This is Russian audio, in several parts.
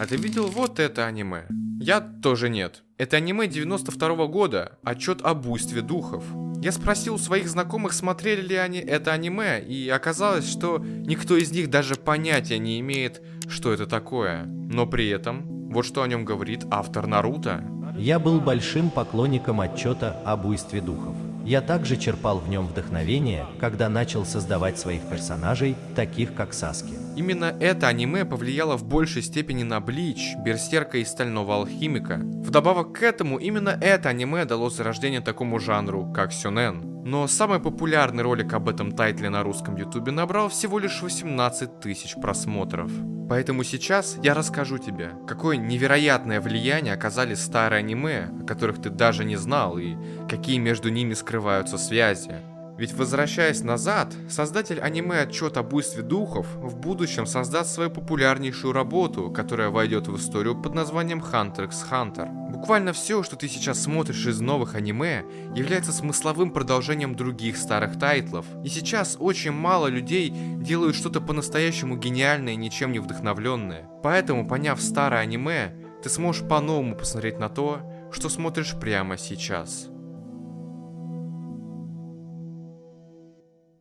А ты видел вот это аниме? Я тоже нет. Это аниме 92-го года, отчет о буйстве духов. Я спросил у своих знакомых, смотрели ли они это аниме, и оказалось, что никто из них даже понятия не имеет, что это такое. Но при этом, вот что о нем говорит автор Наруто. Я был большим поклонником отчета о буйстве духов. Я также черпал в нем вдохновение, когда начал создавать своих персонажей, таких как Саски. Именно это аниме повлияло в большей степени на Блич, Берсерка и Стального Алхимика. Вдобавок к этому, именно это аниме дало зарождение такому жанру, как сёнэн. Но самый популярный ролик об этом тайтле на русском ютубе набрал всего лишь 18 тысяч просмотров. Поэтому сейчас я расскажу тебе, какое невероятное влияние оказали старые аниме, о которых ты даже не знал, и какие между ними скрываются связи. Ведь возвращаясь назад, создатель аниме «Отчет о буйстве духов» в будущем создаст свою популярнейшую работу, которая войдет в историю под названием Hunter x Hunter. Буквально все, что ты сейчас смотришь из новых аниме, является смысловым продолжением других старых тайтлов. И сейчас очень мало людей делают что-то по-настоящему гениальное и ничем не вдохновленное. Поэтому, поняв старое аниме, ты сможешь по-новому посмотреть на то, что смотришь прямо сейчас.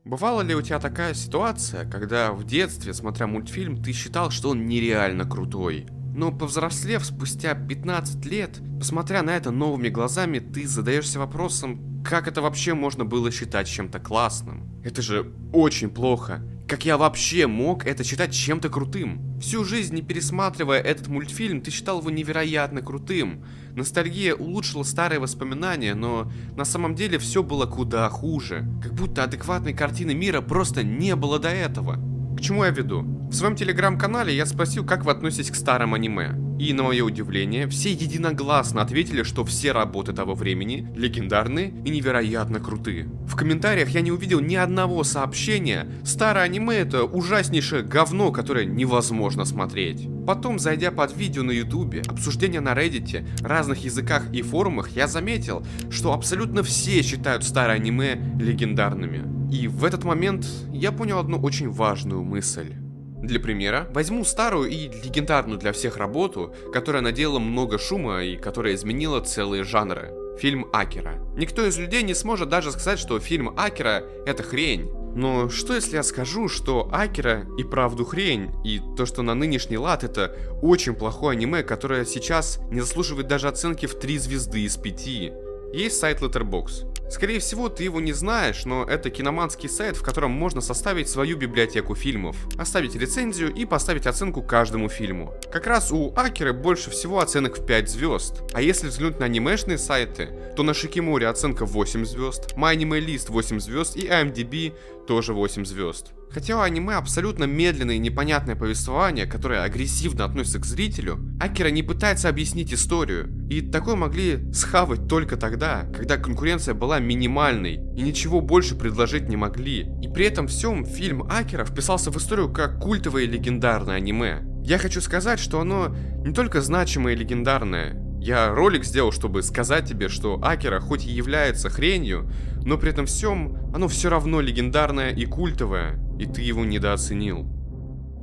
Бывала ли у тебя такая ситуация, когда в детстве, смотря мультфильм, ты считал, что он нереально крутой? Но повзрослев спустя 15 лет, посмотря на это новыми глазами, ты задаешься вопросом, как это вообще можно было считать чем-то классным? Это же очень плохо. Как я вообще мог это считать чем-то крутым? Всю жизнь, не пересматривая этот мультфильм, ты считал его невероятно крутым. Ностальгия улучшила старые воспоминания, но на самом деле все было куда хуже. Как будто адекватной картины мира просто не было до этого. К чему я веду? В своем телеграм-канале я спросил, как вы относитесь к старым аниме. И, на мое удивление, все единогласно ответили, что все работы того времени легендарные и невероятно крутые. В комментариях я не увидел ни одного сообщения: старое аниме — это ужаснейшее говно, которое невозможно смотреть. Потом, зайдя под видео на ютубе, обсуждения на реддите, разных языках и форумах, я заметил, что абсолютно все считают старое аниме легендарными. И в этот момент я понял одну очень важную мысль. Для примера, возьму старую и легендарную для всех работу, которая наделала много шума и которая изменила целые жанры. Фильм «Акира». Никто из людей не сможет даже сказать, что фильм «Акира» — это хрень. Но что если я скажу, что «Акира» и правду хрень, и то, что на нынешний лад это очень плохое аниме, которое сейчас не заслуживает даже оценки в 3 звезды из 5? Есть сайт Letterboxd. Скорее всего, ты его не знаешь, но это киноманский сайт, в котором можно составить свою библиотеку фильмов, оставить рецензию и поставить оценку каждому фильму. Как раз у Акиры больше всего оценок в 5 звезд. А если взглянуть на анимешные сайты, то на Шикиморе оценка 8 звезд, MyAnimeList 8 звезд и IMDb тоже 8 звезд. Хотя у аниме абсолютно медленное и непонятное повествование, которое агрессивно относится к зрителю, Акира не пытается объяснить историю. И такое могли схавать только тогда, когда конкуренция была минимальной и ничего больше предложить не могли. И при этом всем фильм Акира вписался в историю как культовое и легендарное аниме. Я хочу сказать, что оно не только значимое и легендарное. Я ролик сделал, чтобы сказать тебе, что Акира хоть и является хренью, но при этом всем оно все равно легендарное и культовое, и ты его недооценил.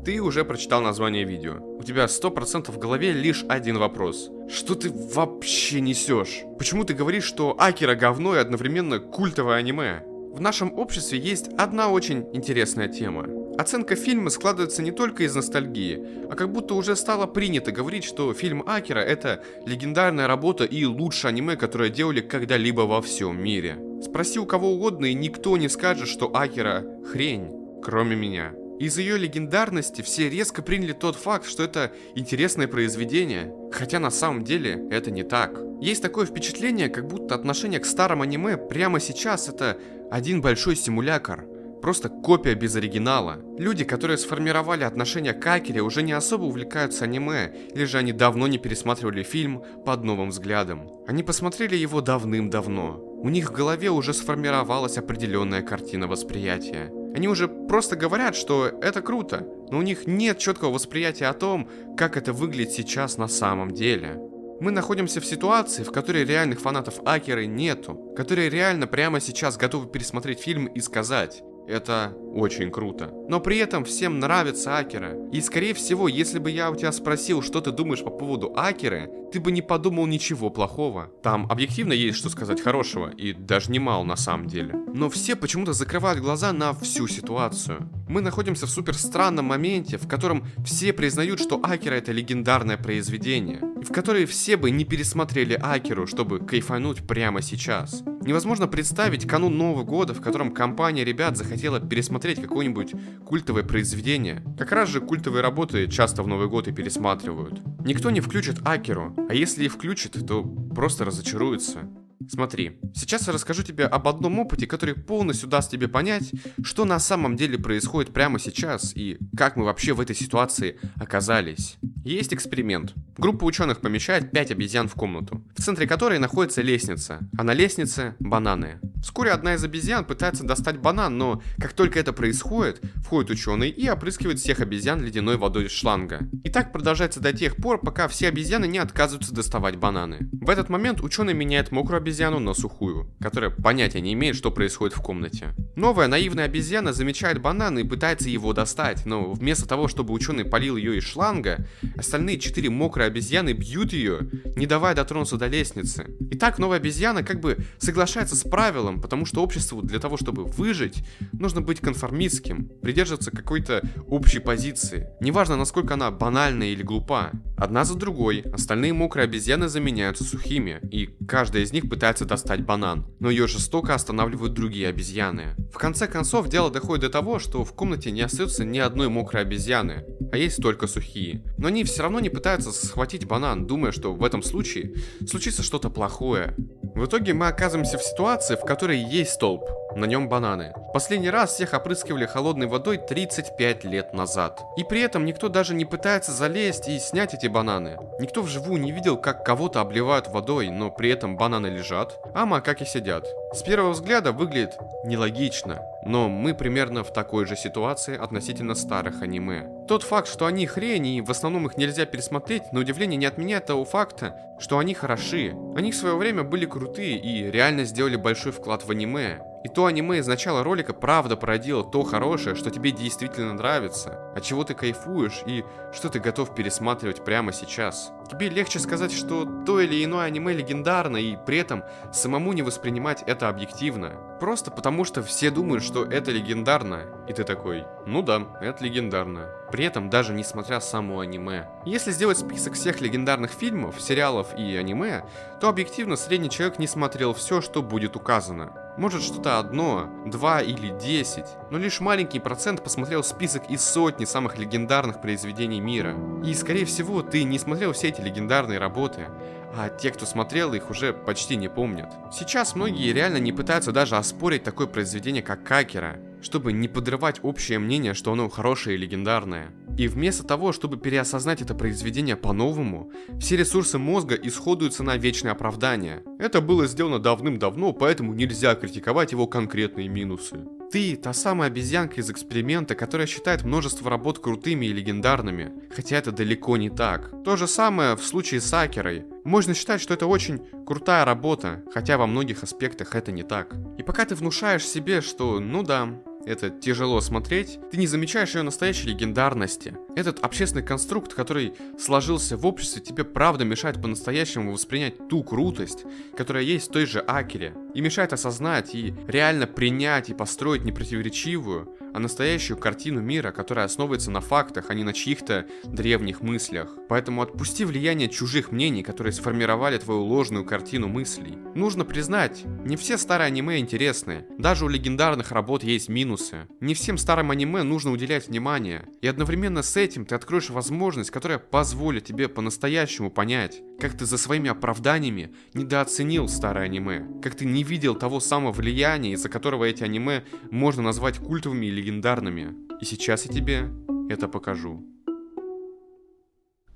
Ты уже прочитал название видео. У тебя 100% в голове лишь один вопрос. Что ты вообще несешь? Почему ты говоришь, что Акира говно и одновременно культовое аниме? В нашем обществе есть одна очень интересная тема. Оценка фильма складывается не только из ностальгии, а как будто уже стало принято говорить, что фильм Акира — это легендарная работа и лучшее аниме, которое делали когда-либо во всем мире. Спроси у кого угодно, и никто не скажет, что Акира — хрень, кроме меня. Из-за ее легендарности все резко приняли тот факт, что это интересное произведение, хотя на самом деле это не так. Есть такое впечатление, как будто отношение к старым аниме прямо сейчас — это один большой симулятор. Просто копия без оригинала. Люди, которые сформировали отношение к Акире, уже не особо увлекаются аниме, или же они давно не пересматривали фильм под новым взглядом. Они посмотрели его давным-давно. У них в голове уже сформировалась определенная картина восприятия. Они уже просто говорят, что это круто, но у них нет четкого восприятия о том, как это выглядит сейчас на самом деле. Мы находимся в ситуации, в которой реальных фанатов Акиры нету, которые реально прямо сейчас готовы пересмотреть фильм и сказать: Это очень круто. Но при этом всем нравится Акира. И скорее всего, если бы я у тебя спросил, что ты думаешь по поводу Акиры, ты бы не подумал ничего плохого. Там объективно есть что сказать хорошего, и даже немало на самом деле. Но все почему-то закрывают глаза на всю ситуацию. Мы находимся в супер странном моменте, в котором все признают, что Акира это легендарное произведение. И в которой все бы не пересмотрели Акиру, чтобы кайфануть прямо сейчас. Невозможно представить канун Нового года, в котором компания ребят захотела пересмотреть какое-нибудь культовое произведение. Как раз же культовые работы часто в Новый год и пересматривают. Никто не включит Акиру, а если и включит, то просто разочаруется. Смотри, сейчас я расскажу тебе об одном опыте, который полностью даст тебе понять, что на самом деле происходит прямо сейчас и как мы вообще в этой ситуации оказались. Есть эксперимент. Группа ученых помещает 5 обезьян в комнату, в центре которой находится лестница, а на лестнице бананы. Вскоре одна из обезьян пытается достать банан, но как только это происходит, входит ученый и опрыскивает всех обезьян ледяной водой из шланга. И так продолжается до тех пор, пока все обезьяны не отказываются доставать бананы. В этот момент ученый меняет мокрую обезьяну на сухую, которая понятия не имеет, что происходит в комнате. Новая наивная обезьяна замечает банан и пытается его достать, но вместо того, чтобы ученый полил ее из шланга, остальные 4 мокрые обезьяны бьют ее, не давая дотронуться до лестницы. И так новая обезьяна как бы соглашается с правилом, потому что обществу для того, чтобы выжить, нужно быть конформистским, придерживаться какой-то общей позиции. Неважно, насколько она банальная или глупа. Одна за другой, остальные мокрые обезьяны заменяются сухими, и каждая из них пытается достать банан, но ее жестоко останавливают другие обезьяны. В конце концов, дело доходит до того, что в комнате не остается ни одной мокрой обезьяны, а есть только сухие. Но они все равно не пытаются схватить банан, думая, что в этом случае случится что-то плохое. В итоге мы оказываемся в ситуации, в которой есть столб, на нем бананы. Последний раз всех опрыскивали холодной водой 35 лет назад. И при этом никто даже не пытается залезть и снять эти бананы. Никто вживую не видел, как кого-то обливают водой, но при этом бананы лежат, а макаки сидят. С первого взгляда выглядит нелогично, но мы примерно в такой же ситуации относительно старых аниме. Тот факт, что они хрень и в основном их нельзя пересмотреть, на удивление не отменяет того факта, что они хороши. Они в свое время были крутые и реально сделали большой вклад в аниме. И то аниме из начала ролика правда породило то хорошее, что тебе действительно нравится, от чего ты кайфуешь и что ты готов пересматривать прямо сейчас. Тебе легче сказать, что то или иное аниме легендарно и при этом самому не воспринимать это объективно. Просто потому, что все думают, что это легендарно, и ты такой, ну да, это легендарно. При этом даже не смотря само аниме. Если сделать список всех легендарных фильмов, сериалов и аниме, то объективно средний человек не смотрел все, что будет указано. Может что-то одно, 2 или 10, но лишь маленький процент посмотрел список из сотни самых легендарных произведений мира. И скорее всего ты не смотрел все эти легендарные работы, а те, кто смотрел их, уже почти не помнят. Сейчас многие реально не пытаются даже оспорить такое произведение, как Акира, чтобы не подрывать общее мнение, что оно хорошее и легендарное. И вместо того, чтобы переосознать это произведение по-новому, все ресурсы мозга исходуются на вечное оправдание. Это было сделано давным-давно, поэтому нельзя критиковать его конкретные минусы. Ты та самая обезьянка из эксперимента, которая считает множество работ крутыми и легендарными, хотя это далеко не так. То же самое в случае с Акирой. Можно считать, что это очень крутая работа, хотя во многих аспектах это не так. И пока ты внушаешь себе, что ну да, это тяжело смотреть, ты не замечаешь ее настоящей легендарности. Этот общественный конструкт, который сложился в обществе, тебе правда мешает по-настоящему воспринять ту крутость, которая есть в той же Акире. И мешает осознать и реально принять и построить не противоречивую, а настоящую картину мира, которая основывается на фактах, а не на чьих-то древних мыслях. Поэтому отпусти влияние чужих мнений, которые сформировали твою ложную картину мыслей. Нужно признать, не все старые аниме интересны. Даже у легендарных работ есть минусы. Не всем старым аниме нужно уделять внимание. И одновременно с этим ты откроешь возможность, которая позволит тебе по-настоящему понять, как ты за своими оправданиями недооценил старое аниме, как ты не видел того самого влияния, из-за которого эти аниме можно назвать культовыми и легендарными. И сейчас я тебе это покажу.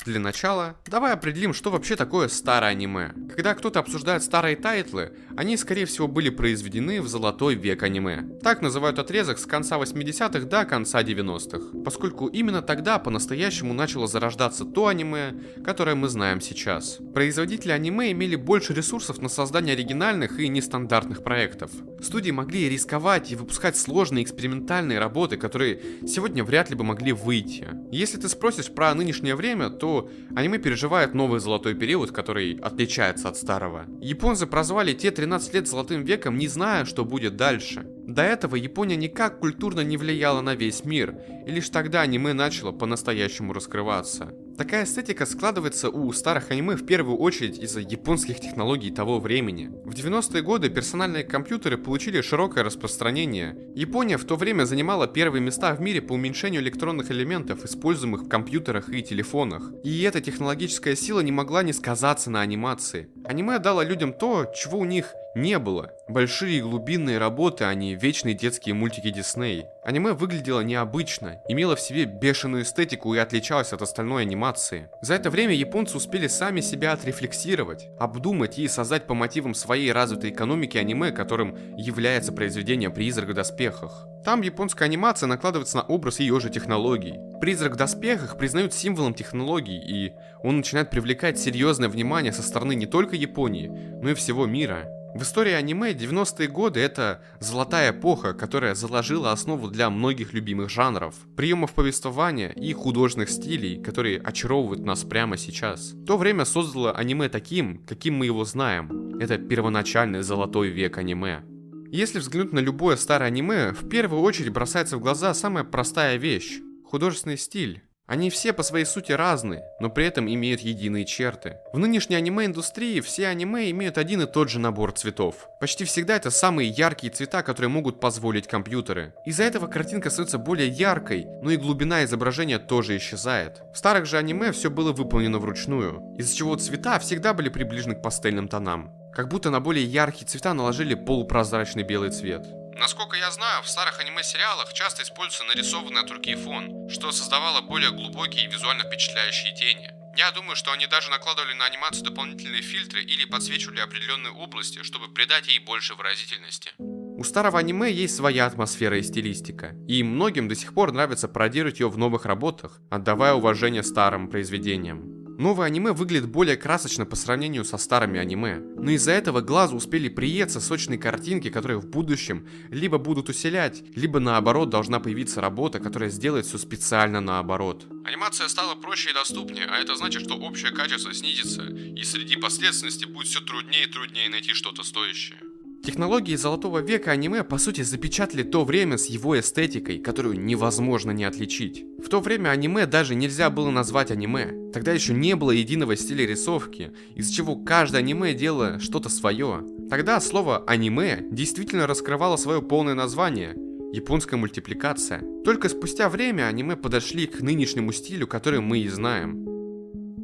Для начала, давай определим, что вообще такое старое аниме. Когда кто-то обсуждает старые тайтлы, они, скорее всего, были произведены в золотой век аниме. Так называют отрезок с конца 80-х до конца 90-х, поскольку именно тогда по-настоящему начало зарождаться то аниме, которое мы знаем сейчас. Производители аниме имели больше ресурсов на создание оригинальных и нестандартных проектов. Студии могли рисковать и выпускать сложные экспериментальные работы, которые сегодня вряд ли бы могли выйти. Если ты спросишь про нынешнее время, то аниме переживает новый золотой период, который отличается от старого. Японцы прозвали те 13 лет золотым веком, не зная, что будет дальше. До этого Япония никак культурно не влияла на весь мир, и лишь тогда аниме начало по-настоящему раскрываться. Такая эстетика складывается у старых аниме в первую очередь из-за японских технологий того времени. В 90-е годы персональные компьютеры получили широкое распространение. Япония в то время занимала первые места в мире по уменьшению электронных элементов, используемых в компьютерах и телефонах. И эта технологическая сила не могла не сказаться на анимации. Аниме дало людям то, чего у них не было. Большие глубинные работы, а не вечные детские мультики Дисней. Аниме выглядело необычно, имело в себе бешеную эстетику и отличалось от остальной анимации. За это время японцы успели сами себя отрефлексировать, обдумать и создать по мотивам своей развитой экономики аниме, которым является произведение «Призрак в доспехах». Там японская анимация накладывается на образ ее же технологий. «Призрак в доспехах» признают символом технологий, и он начинает привлекать серьезное внимание со стороны не только Японии, но и всего мира. В истории аниме 90-е годы — это золотая эпоха, которая заложила основу для многих любимых жанров, приемов повествования и художественных стилей, которые очаровывают нас прямо сейчас. То время создало аниме таким, каким мы его знаем. Это первоначальный золотой век аниме. Если взглянуть на любое старое аниме, в первую очередь бросается в глаза самая простая вещь — художественный стиль. Они все по своей сути разные, но при этом имеют единые черты. В нынешней аниме-индустрии все аниме имеют один и тот же набор цветов. Почти всегда это самые яркие цвета, которые могут позволить компьютеры. Из-за этого картинка становится более яркой, но и глубина изображения тоже исчезает. В старых же аниме все было выполнено вручную, из-за чего цвета всегда были приближены к пастельным тонам. Как будто на более яркие цвета наложили полупрозрачный белый цвет. Насколько я знаю, в старых аниме-сериалах часто используется нарисованный от руки фон, что создавало более глубокие и визуально впечатляющие тени. Я думаю, что они даже накладывали на анимацию дополнительные фильтры или подсвечивали определенные области, чтобы придать ей больше выразительности. У старого аниме есть своя атмосфера и стилистика, и многим до сих пор нравится пародировать ее в новых работах, отдавая уважение старым произведениям. Новое аниме выглядит более красочно по сравнению со старыми аниме, но из-за этого глазу успели приеться сочные картинки, которые в будущем либо будут усилять, либо наоборот должна появиться работа, которая сделает все специально наоборот. Анимация стала проще и доступнее, а это значит, что общее качество снизится, и среди последственностей будет все труднее и труднее найти что-то стоящее. Технологии золотого века аниме по сути запечатали то время с его эстетикой, которую невозможно не отличить. В то время аниме даже нельзя было назвать аниме. Тогда еще не было единого стиля рисовки, из-за чего каждое аниме делало что-то свое. Тогда слово аниме действительно раскрывало свое полное название — японская мультипликация. Только спустя время аниме подошли к нынешнему стилю, который мы и знаем.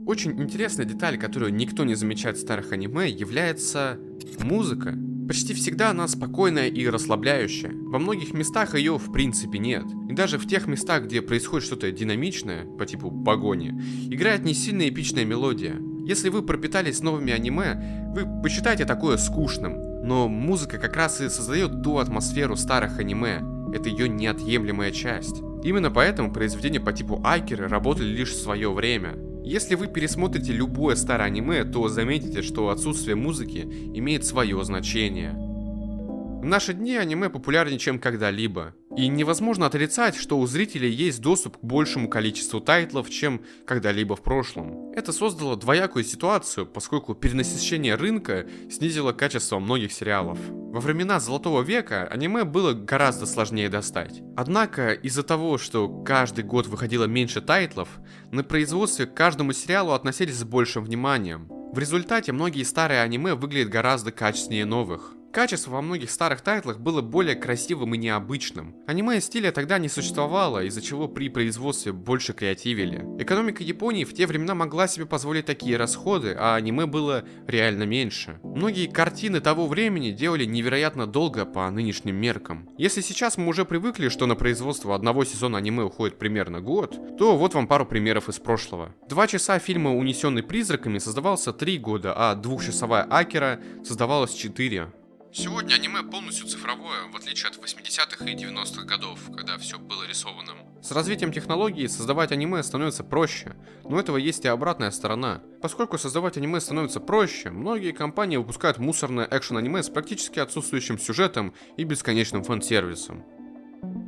Очень интересная деталь, которую никто не замечает в старых аниме, является музыка. Почти всегда она спокойная и расслабляющая. Во многих местах ее в принципе нет. И даже в тех местах, где происходит что-то динамичное, по типу погони, играет не сильно эпичная мелодия. Если вы пропитались новыми аниме, вы посчитаете такое скучным. Но музыка как раз и создает ту атмосферу старых аниме. Это ее неотъемлемая часть. Именно поэтому произведения по типу Айкеры работали лишь в свое время. Если вы пересмотрите любое старое аниме, то заметите, что отсутствие музыки имеет свое значение. В наши дни аниме популярнее, чем когда-либо. И невозможно отрицать, что у зрителей есть доступ к большему количеству тайтлов, чем когда-либо в прошлом. Это создало двоякую ситуацию, поскольку перенасыщение рынка снизило качество многих сериалов. Во времена Золотого века аниме было гораздо сложнее достать. Однако из-за того, что каждый год выходило меньше тайтлов, на производстве к каждому сериалу относились с большим вниманием. В результате многие старые аниме выглядят гораздо качественнее новых. Качество во многих старых тайтлах было более красивым и необычным. Аниме стиля тогда не существовало, из-за чего при производстве больше креативили. Экономика Японии в те времена могла себе позволить такие расходы, а аниме было реально меньше. Многие картины того времени делали невероятно долго по нынешним меркам. Если сейчас мы уже привыкли, что на производство одного сезона аниме уходит примерно год, то вот вам пару примеров из прошлого. 2 часа фильма «Унесенный призраками» создавался 3 года, а 2-часовая Акира создавалась 4. Сегодня аниме полностью цифровое, в отличие от 80-х и 90-х годов, когда все было рисованным. С развитием технологий создавать аниме становится проще, но этого есть и обратная сторона. Поскольку создавать аниме становится проще, многие компании выпускают мусорное экшен-аниме с практически отсутствующим сюжетом и бесконечным фан-сервисом.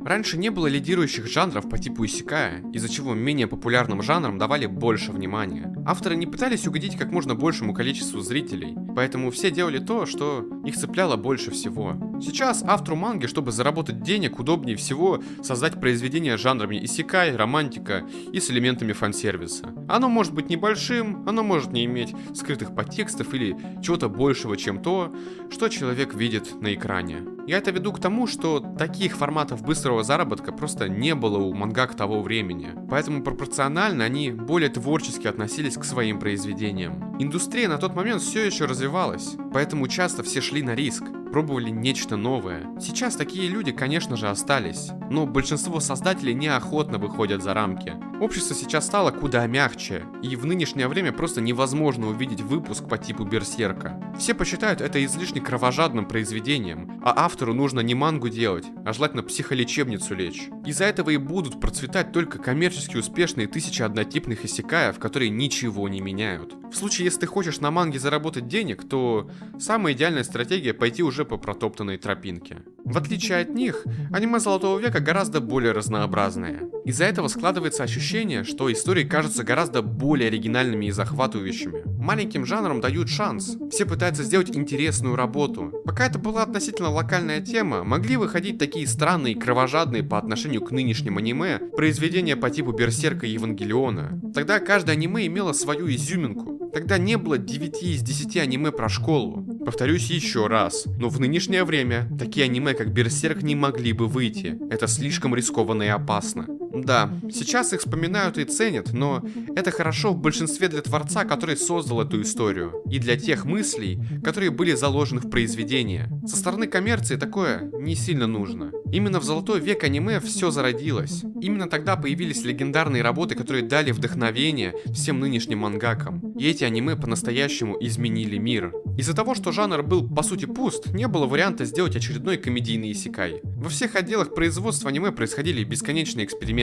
Раньше не было лидирующих жанров по типу исекая, из-за чего менее популярным жанрам давали больше внимания. Авторы не пытались угодить как можно большему количеству зрителей, поэтому все делали то, что их цепляло больше всего. Сейчас автору манги, чтобы заработать денег, удобнее всего создать произведение жанрами исекай, романтика и с элементами фан-сервиса. Оно может быть небольшим, оно может не иметь скрытых подтекстов или чего-то большего, чем то, что человек видит на экране. Я это веду к тому, что таких форматов быстрого заработка просто не было у мангак того времени, поэтому пропорционально они более творчески относились к своим произведениям. Индустрия на тот момент все еще развивалась, поэтому часто все шли на риск, пробовали нечто новое. Сейчас такие люди, конечно же, остались, но большинство создателей неохотно выходят за рамки. Общество сейчас стало куда мягче, и в нынешнее время просто невозможно увидеть выпуск по типу Берсерка. Все посчитают это излишне кровожадным произведением, а автору нужно не мангу делать, а желательно психолечебницу лечь. Из-за этого и будут процветать только коммерчески успешные 1000 однотипных исекаев, которые ничего не меняют. В случае, если ты хочешь на манге заработать денег, то самая идеальная стратегия пойти уже по протоптанной тропинке. В отличие от них, аниме Золотого века гораздо более разнообразное. Из-за этого складывается ощущение, что истории кажутся гораздо более оригинальными и захватывающими. Маленьким жанрам дают шанс. Все пытаются сделать интересную работу. Пока это была относительно локальная тема, могли выходить такие странные и кровожадные по отношению к нынешним аниме произведения по типу Берсерка и Евангелиона. Тогда каждое аниме имело свою изюминку. Тогда не было 9 из 10 аниме про школу. Повторюсь еще раз, но в нынешнее время такие аниме, как Берсерк, не могли бы выйти. Это слишком рискованно и опасно. Да, сейчас их вспоминают и ценят, но это хорошо в большинстве для творца, который создал эту историю, и для тех мыслей, которые были заложены в произведение. Со стороны коммерции такое не сильно нужно. Именно в Золотой век аниме все зародилось. Именно тогда появились легендарные работы, которые дали вдохновение всем нынешним мангакам. И эти аниме по-настоящему изменили мир. Из-за того, что жанр был по сути пуст, не было варианта сделать очередной комедийный исекай. Во всех отделах производства аниме происходили бесконечные эксперименты.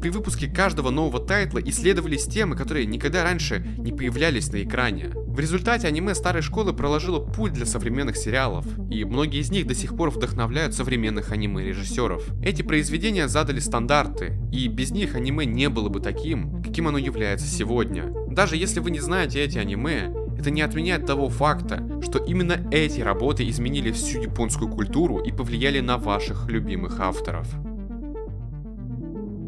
При выпуске каждого нового тайтла исследовались темы, которые никогда раньше не появлялись на экране. В результате аниме старой школы проложило путь для современных сериалов, и многие из них до сих пор вдохновляют современных аниме-режиссеров. Эти произведения задали стандарты, и без них аниме не было бы таким, каким оно является сегодня. Даже если вы не знаете эти аниме, это не отменяет того факта, что именно эти работы изменили всю японскую культуру и повлияли на ваших любимых авторов.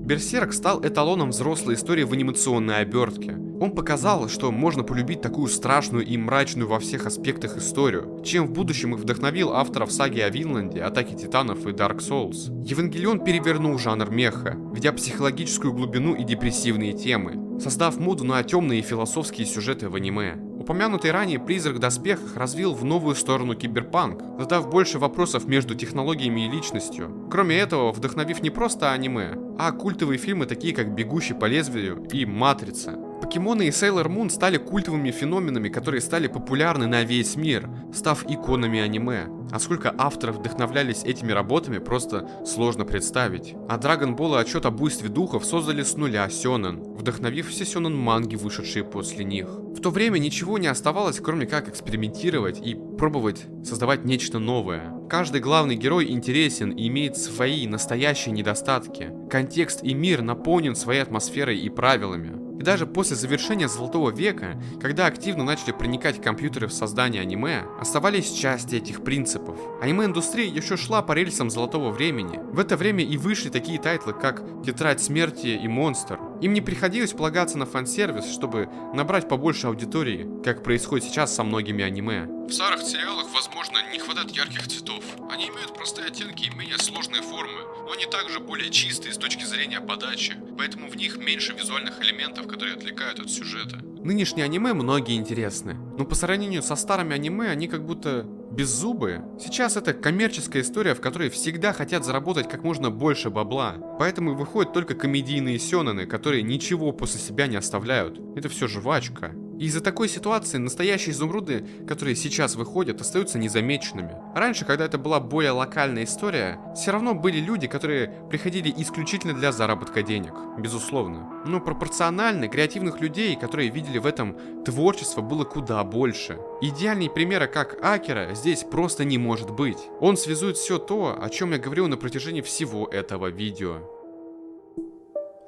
Берсерк стал эталоном взрослой истории в анимационной обертке. Он показал, что можно полюбить такую страшную и мрачную во всех аспектах историю, чем в будущем их вдохновил авторов саги о Винланде, Атаке Титанов и Dark Souls. Евангелион перевернул жанр меха, введя психологическую глубину и депрессивные темы, создав моду на темные и философские сюжеты в аниме. Упомянутый ранее «Призрак в доспехах» развил в новую сторону киберпанк, задав больше вопросов между технологиями и личностью. Кроме этого, вдохновив не просто аниме, а культовые фильмы, такие как «Бегущий по лезвию» и «Матрица». Покемоны и Sailor Moon стали культовыми феноменами, которые стали популярны на весь мир, став иконами аниме. А сколько авторов вдохновлялись этими работами, просто сложно представить. А Dragon Ball и Отчет о буйстве духов создали с нуля сёнэн, вдохновив все сёнэн-манги, вышедшие после них. В то время ничего не оставалось, кроме как экспериментировать и пробовать создавать нечто новое. Каждый главный герой интересен и имеет свои настоящие недостатки. Контекст и мир наполнен своей атмосферой и правилами. И даже после завершения Золотого века, когда активно начали проникать компьютеры в создание аниме, оставались части этих принципов. Аниме-индустрия еще шла по рельсам Золотого времени. В это время и вышли такие тайтлы, как «Тетрадь смерти» и «Монстр». Им не приходилось полагаться на фан-сервис, чтобы набрать побольше аудитории, как происходит сейчас со многими аниме. В старых сериалах, возможно, не хватает ярких цветов. Они имеют простые оттенки и менее сложные формы, но они также более чистые с точки зрения подачи, поэтому в них меньше визуальных элементов, которые отвлекают от сюжета. Нынешние аниме многие интересны, но по сравнению со старыми аниме они как будто беззубые. Сейчас это коммерческая история, в которой всегда хотят заработать как можно больше бабла, поэтому выходят только комедийные сёнэны, которые ничего после себя не оставляют. Это все жвачка. И из-за такой ситуации настоящие изумруды, которые сейчас выходят, остаются незамеченными. Раньше, когда это была более локальная история, все равно были люди, которые приходили исключительно для заработка денег, безусловно. Но пропорционально креативных людей, которые видели в этом творчество, было куда больше. Идеальный пример, как Акира, здесь просто не может быть. Он связует все то, о чем я говорил на протяжении всего этого видео.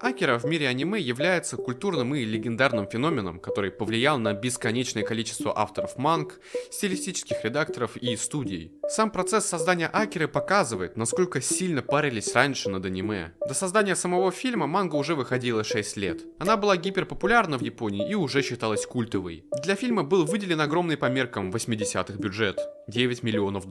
Акира в мире аниме является культурным и легендарным феноменом, который повлиял на бесконечное количество авторов манг, стилистических редакторов и студий. Сам процесс создания Акиры показывает, насколько сильно парились раньше над аниме. До создания самого фильма манга уже выходила 6 лет. Она была гиперпопулярна в Японии и уже считалась культовой. Для фильма был выделен огромный по меркам 80-х бюджет – $9 миллионов.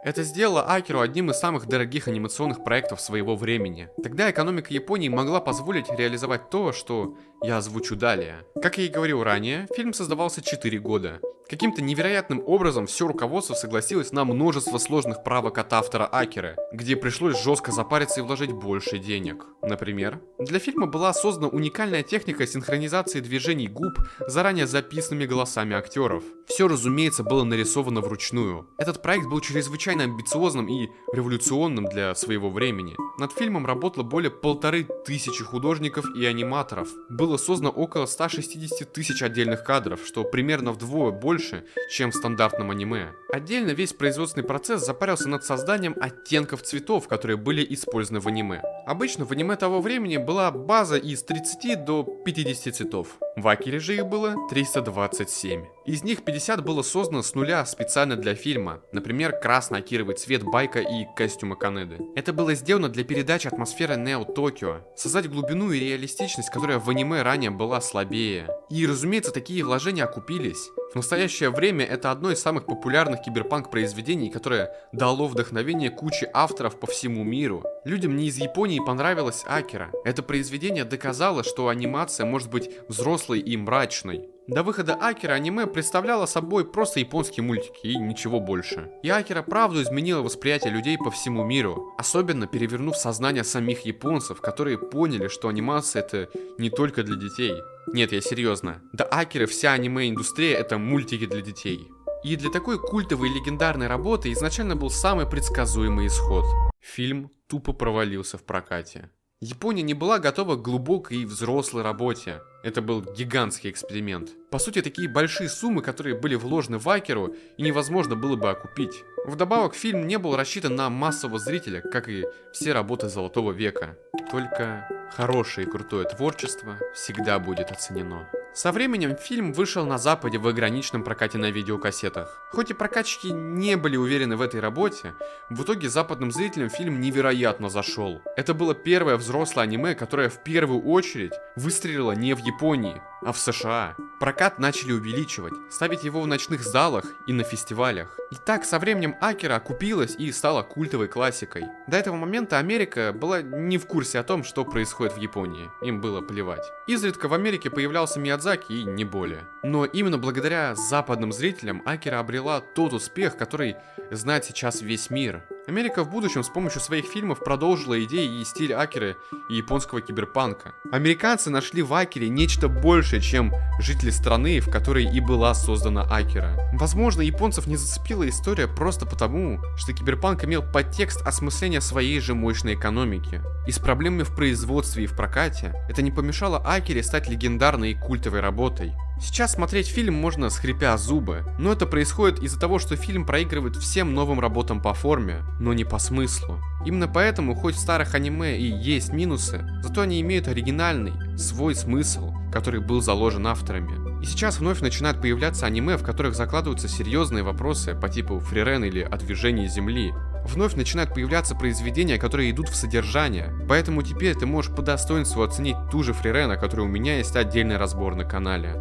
Это сделало Акиру одним из самых дорогих анимационных проектов своего времени. Тогда экономика Японии могла позволить реализовать то, что я озвучу далее. Как я и говорил ранее, фильм создавался 4 года. Каким-то невероятным образом все руководство согласилось на множество сложных правок от автора Акиры, где пришлось жестко запариться и вложить больше денег. Например, для фильма была создана уникальная техника синхронизации движений губ заранее записанными голосами актеров. Все, разумеется, было нарисовано вручную. Этот проект был чрезвычайно амбициозным и революционным для своего времени. Над фильмом работало более 1500 художников и аниматоров. Было создано около 160 тысяч отдельных кадров, что примерно вдвое больше, чем в стандартном аниме. Отдельно весь производственный процесс запарился над созданием оттенков цветов, которые были использованы в аниме. Обычно в аниме того времени была база из 30 до 50 цветов. В Акире же их было 327. Из них 50 было создано с нуля специально для фильма. Например, красно-акировый цвет байка и костюма Канеды. Это было сделано для передачи атмосферы Нео Токио. Создать глубину и реалистичность, которая в аниме ранее была слабее. И, разумеется, такие вложения окупились. В настоящее время это одно из самых популярных киберпанк-произведений, которое дало вдохновение куче авторов по всему миру. Людям не из Японии понравилась Акира. Это произведение доказало, что анимация может быть взрослой и мрачной. До выхода Акира аниме представляло собой просто японские мультики и ничего больше. И Акира правду изменила восприятие людей по всему миру, особенно перевернув сознание самих японцев, которые поняли, что анимация это не только для детей. Нет, я серьезно. До Акиры вся аниме-индустрия это мультики для детей. И для такой культовой и легендарной работы изначально был самый предсказуемый исход. Фильм тупо провалился в прокате. Япония не была готова к глубокой и взрослой работе. Это был гигантский эксперимент. По сути, такие большие суммы, которые были вложены в Акиру, и невозможно было бы окупить. Вдобавок, фильм не был рассчитан на массового зрителя, как и все работы Золотого века. Только хорошее и крутое творчество всегда будет оценено. Со временем фильм вышел на Западе в ограниченном прокате на видеокассетах. Хоть и прокатчики не были уверены в этой работе, в итоге западным зрителям фильм невероятно зашел. Это было первое взрослое аниме, которое в первую очередь выстрелило не в Японии, а в США. Прокат начали увеличивать, ставить его в ночных залах и на фестивалях. И так со временем Акира окупилась и стала культовой классикой. До этого момента Америка была не в курсе о том, что происходит в Японии. Им было плевать. Изредка в Америке появлялся Миядзаки и не более. Но именно благодаря западным зрителям Акира обрела тот успех, который знает сейчас весь мир. Америка в будущем с помощью своих фильмов продолжила идеи и стиль Акиры и японского киберпанка. Американцы нашли в Акире нечто большее, чем жители страны, в которой и была создана Акира. Возможно, японцев не зацепила история просто потому, что киберпанк имел подтекст осмысления своей же мощной экономики. И с проблемами в производстве и в прокате это не помешало Акире стать легендарной и культовой работой. Сейчас смотреть фильм можно скрипя зубы, но это происходит из-за того, что фильм проигрывает всем новым работам по форме, но не по смыслу. Именно поэтому, хоть в старых аниме и есть минусы, зато они имеют оригинальный, свой смысл, который был заложен авторами. И сейчас вновь начинают появляться аниме, в которых закладываются серьезные вопросы по типу фрирен или о движении Земли. Вновь начинают появляться произведения, которые идут в содержание, поэтому теперь ты можешь по достоинству оценить ту же фрирен, о которой у меня есть отдельный разбор на канале.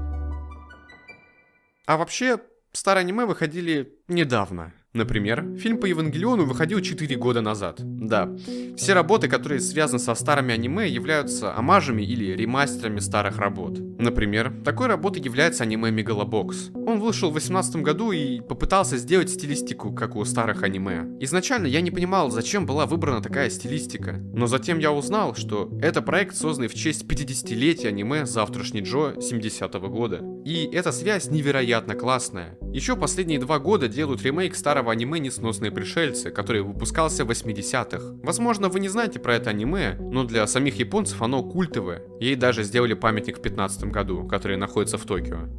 А вообще, старые аниме выходили недавно. Например, фильм по Евангелиону выходил 4 года назад. Да, все работы, которые связаны со старыми аниме, являются омажами или ремастерами старых работ. Например, такой работой является аниме Мегалобокс. Он вышел в 2018 году и попытался сделать стилистику, как у старых аниме. Изначально я не понимал, зачем была выбрана такая стилистика, но затем я узнал, что это проект, созданный в честь 50-летия аниме «Завтрашний Джо» 70-го года. И эта связь невероятно классная. Еще последние 2 года делают ремейк старого аниме «Несносные пришельцы», который выпускался в 80-х. Возможно, вы не знаете про это аниме, но для самих японцев оно культовое. Ей даже сделали памятник в 2015 году, который находится в Токио.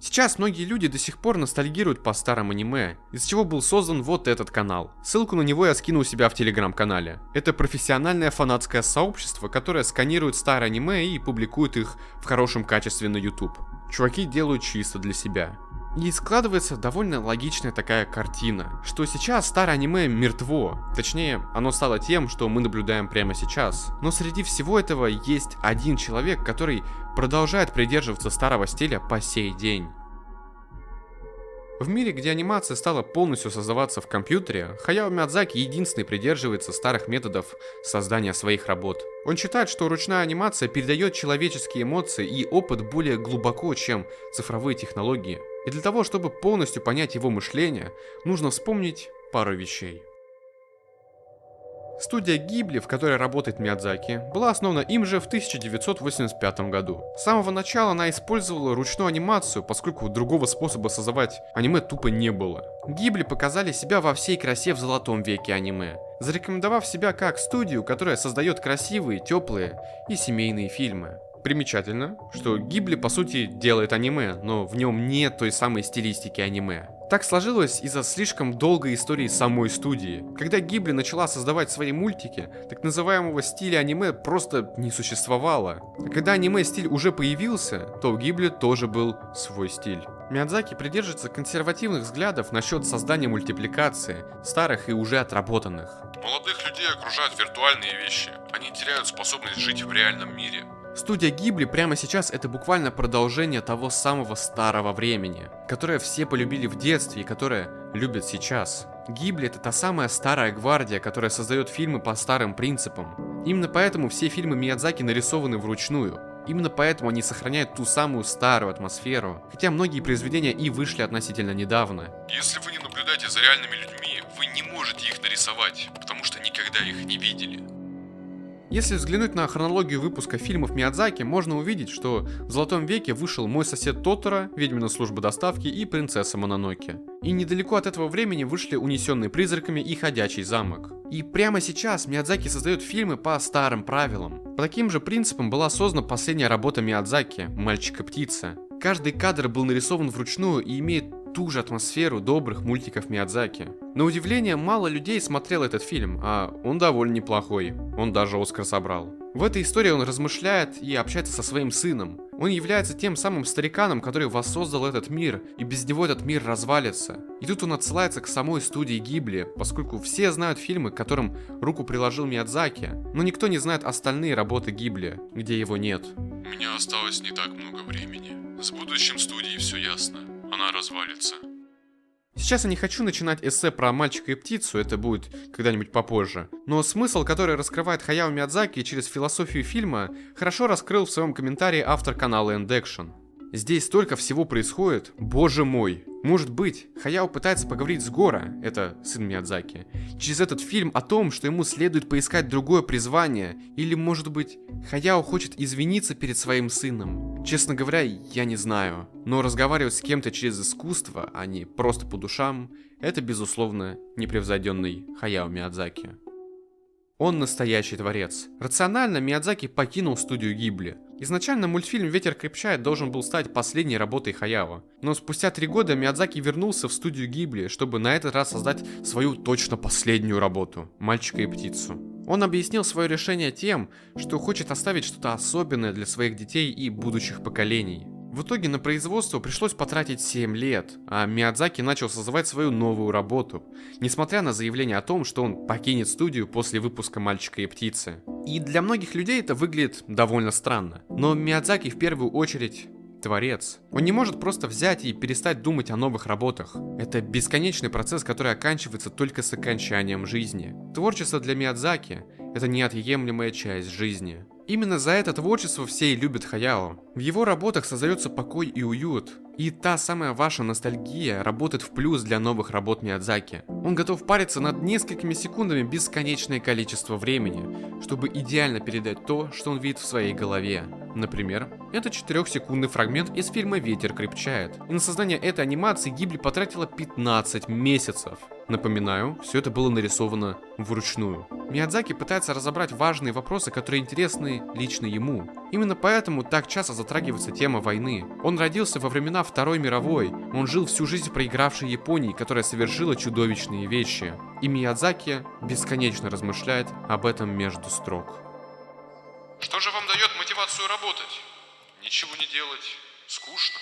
Сейчас многие люди до сих пор ностальгируют по старым аниме, из чего был создан вот этот канал. Ссылку на него я скину у себя в телеграм-канале. Это профессиональное фанатское сообщество, которое сканирует старые аниме и публикует их в хорошем качестве на YouTube. Чуваки делают чисто для себя. И складывается довольно логичная такая картина, что сейчас старое аниме мертво. Точнее, оно стало тем, что мы наблюдаем прямо сейчас. Но среди всего этого есть один человек, который продолжает придерживаться старого стиля по сей день. В мире, где анимация стала полностью создаваться в компьютере, Хаяо Миядзаки единственный придерживается старых методов создания своих работ. Он считает, что ручная анимация передает человеческие эмоции и опыт более глубоко, чем цифровые технологии. И для того, чтобы полностью понять его мышление, нужно вспомнить пару вещей. Студия Гибли, в которой работает Миядзаки, была основана им же в 1985 году. С самого начала она использовала ручную анимацию, поскольку другого способа создавать аниме тупо не было. Гибли показали себя во всей красе в золотом веке аниме, зарекомендовав себя как студию, которая создает красивые, теплые и семейные фильмы. Примечательно, что Гибли по сути делает аниме, но в нем нет той самой стилистики аниме. Так сложилось из-за слишком долгой истории самой студии. Когда Гибли начала создавать свои мультики, так называемого стиля аниме просто не существовало. А когда аниме-стиль уже появился, то у Гибли тоже был свой стиль. Миядзаки придерживается консервативных взглядов насчет создания мультипликации, старых и уже отработанных. Молодых людей окружают виртуальные вещи, они теряют способность жить в реальном мире. Студия Гибли прямо сейчас это буквально продолжение того самого старого времени, которое все полюбили в детстве и которое любят сейчас. Гибли это та самая старая гвардия, которая создает фильмы по старым принципам. Именно поэтому все фильмы Миядзаки нарисованы вручную. Именно поэтому они сохраняют ту самую старую атмосферу, хотя многие произведения и вышли относительно недавно. Если вы не наблюдаете за реальными людьми, вы не можете их нарисовать, потому что никогда их не видели. Если взглянуть на хронологию выпуска фильмов Миядзаки, можно увидеть, что в Золотом веке вышел «Мой сосед Тоторо», «Ведьмина служба доставки» и «Принцесса Мононоке». И недалеко от этого времени вышли «Унесенные призраками» и «Ходячий замок». И прямо сейчас Миядзаки создает фильмы по старым правилам. По таким же принципам была создана последняя работа Миядзаки «Мальчик и птица». Каждый кадр был нарисован вручную и имеет ту же атмосферу добрых мультиков Миядзаки. На удивление, мало людей смотрел этот фильм, а он довольно неплохой. Он даже Оскар собрал. В этой истории он размышляет и общается со своим сыном. Он является тем самым стариканом, который воссоздал этот мир, и без него этот мир развалится. И тут он отсылается к самой студии Гибли, поскольку все знают фильмы, к которым руку приложил Миядзаки, но никто не знает остальные работы Гибли, где его нет. У меня осталось не так много времени. С будущим студии все ясно. Она развалится. Сейчас я не хочу начинать эссе про мальчика и птицу, это будет когда-нибудь попозже. Но смысл, который раскрывает Хаяо Миядзаки через философию фильма, хорошо раскрыл в своем комментарии автор канала End Action. Здесь столько всего происходит, боже мой. Может быть, Хаяо пытается поговорить с Гора, это сын Миядзаки, через этот фильм о том, что ему следует поискать другое призвание, или, может быть, Хаяо хочет извиниться перед своим сыном. Честно говоря, я не знаю, но разговаривать с кем-то через искусство, а не просто по душам, это, безусловно, непревзойденный Хаяо Миядзаки. Он настоящий творец. Рационально Миядзаки покинул студию Гибли. Изначально мультфильм «Ветер крепчает» должен был стать последней работой Хаяо. Но спустя 3 года Миядзаки вернулся в студию Гибли, чтобы на этот раз создать свою точно последнюю работу – «Мальчика и птицу». Он объяснил свое решение тем, что хочет оставить что-то особенное для своих детей и будущих поколений. В итоге на производство пришлось потратить 7 лет, а Миядзаки начал создавать свою новую работу, несмотря на заявление о том, что он покинет студию после выпуска «Мальчика и птицы». И для многих людей это выглядит довольно странно, но Миядзаки в первую очередь творец. Он не может просто взять и перестать думать о новых работах. Это бесконечный процесс, который оканчивается только с окончанием жизни. Творчество для Миядзаки — это неотъемлемая часть жизни. Именно за это творчество все и любят Хаяо. В его работах создается покой и уют. И та самая ваша ностальгия работает в плюс для новых работ Миядзаки. Он готов париться над несколькими секундами бесконечное количество времени, чтобы идеально передать то, что он видит в своей голове. Например, это 4-секундный фрагмент из фильма «Ветер крепчает». И на создание этой анимации Гибли потратила 15 месяцев. Напоминаю, все это было нарисовано вручную. Миядзаки пытается разобрать важные вопросы, которые интересны лично ему. Именно поэтому так часто затрагивается тема войны. Он родился во времена Второй мировой, он жил всю жизнь в проигравшей Японии, которая совершила чудовищные вещи. И Миядзаки бесконечно размышляет об этом между строк. Что же вам дает мотивацию работать? Ничего не делать скучно.